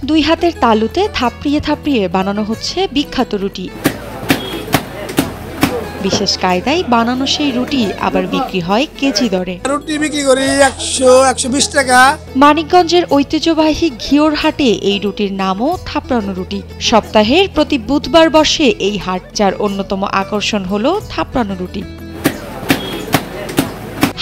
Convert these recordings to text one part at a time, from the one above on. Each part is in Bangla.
দুই হাতের তালুতে থাপড়িয়ে থাপড়িয়ে বানানো হচ্ছে বিখ্যাত রুটি। বিশেষ কায়দায় বানানো সেই রুটি আবার বিক্রি হয় কেজি দরে। রুটি বিক্রি করি 100-120 টাকা। মানিকগঞ্জের ঐতিহ্যবাহী ঘিওর হাটে এই রুটির নামও থাপড়ানো রুটি। সপ্তাহের প্রতি বুধবার বসে এই হাট, যার অন্যতম আকর্ষণ হলো থাপড়ানো রুটি।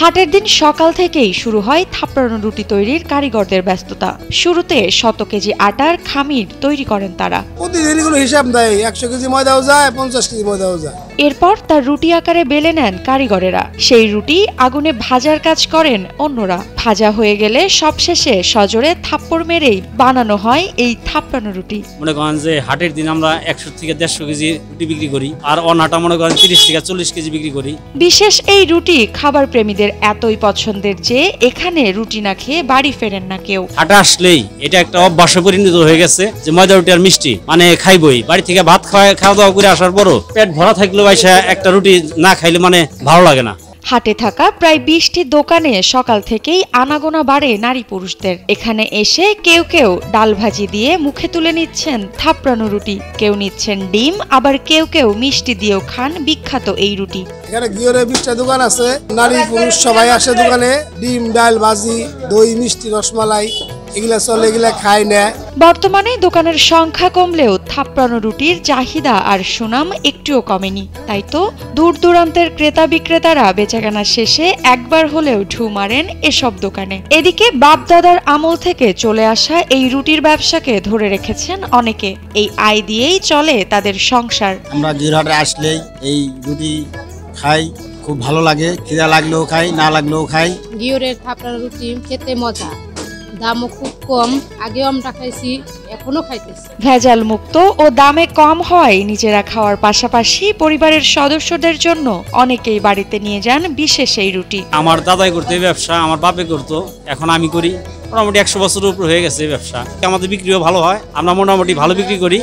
হাটের দিন সকাল থেকেই শুরু হয় থাপড়ানো রুটি তৈরির কারিগরদের ব্যস্ততা। শুরুতে 100 কেজি আটার খামির তৈরি করেন তারা। প্রতিদিন কোনো হিসাব দেয়, 100 কেজি ময়দাও যায়, 50 কেজি ময়দাও যায়। এরপর তার রুটি আকারে বেলে নেন কারিগরেরা। সেই রুটি আগুনে ভাজার কাজ করেন অন্যরা। ভাজা হয়ে গেলে সবশেষে সজোরে থাপ্পড় মেরেই বানানো হয় এই থাপড়ানো রুটি। মনে করেন যে হাটের দিন আমরা 100 থেকে 150 কেজি রুটি বিক্রি করি, আর অনাটা মনে করেন 30 থেকে 40 কেজি বিক্রি করি। বিশেষ এই রুটি খাবার প্রেমীদের এতই পছন্দের যে এখানে রুটি না খেয়ে বাড়ি ফেরেন না কেউ। হাটে আসলেই এটা একটা অভ্যাসে পরিণত হয়ে গেছে যে ময়দা রুটি আর মিষ্টি মানে খাইবই। বাড়ি থেকে ভাত খাওয়া দাওয়া করে আসার পরও পেট ভরা থাকলেও একটা রুটি না খাইলে মানে ভালো লাগে না। হাটে থাকা প্রায় 20টি দোকানে সকাল থেকেই আনাগোনা বাড়ে নারী পুরুষদের। এখানে এসে কেউ কেউ ডাল ভাজি দিয়ে মুখে তুলে নিচ্ছেন থাপড়ানো রুটি, কেউ নিচ্ছেন ডিম, আবার কেউ কেউ মিষ্টি দিয়েও খান বিখ্যাত এই রুটি। এখানে ঘিওরে 20টা দোকান আছে, নারী পুরুষ সবাই আসে দোকানে। ডিম, ডাল, ভাজি, দই, মিষ্টি, রসমালাই এগুলা চলে, এগুলা খায় না। বর্তমানে দোকানের সংখ্যা কমলেও থাপড়ানো রুটির চাহিদা আর সুনাম একটুও কমেনি। তাই তো দূর দূরান্তের ক্রেতা বিক্রেতারা বেচাকেনা শেষে একবার হলেও ঢু মারেন এসব দোকানে। এদিকে বাপ দাদার আমল থেকে চলে আসা এই রুটির ব্যবসাকে ধরে রেখেছেন অনেকে। এই আয় দিয়েই চলে তাদের সংসার। আমরা ঘিওরহাটে আসলেই এই রুটি খাই, খুব ভালো লাগে। খিদা লাগলেও খাই, না লাগলেও খাই। ঘিওরের থাপড়ানো রুটি খেতে মজা, দামও খুব কম। আগেও আমরা খাইছি, এখনো খাইতেছি। ভেজাল মুক্ত ও দামে কম হয় নিজেরা খাওয়ার পাশাপাশি পরিবারের সদস্যদের জন্য অনেকেই বাড়িতে নিয়ে যান বিশেষ এই রুটি। আমার দাদাই করতে ব্যবসা, আমার বাপে করতো, এখন আমি করি। মোটামুটি 100 বছরের উপর হয়ে গেছে ব্যবসা। আমাদের বিক্রিও ভালো হয়, আমরা মোটামুটি ভালো বিক্রি করি।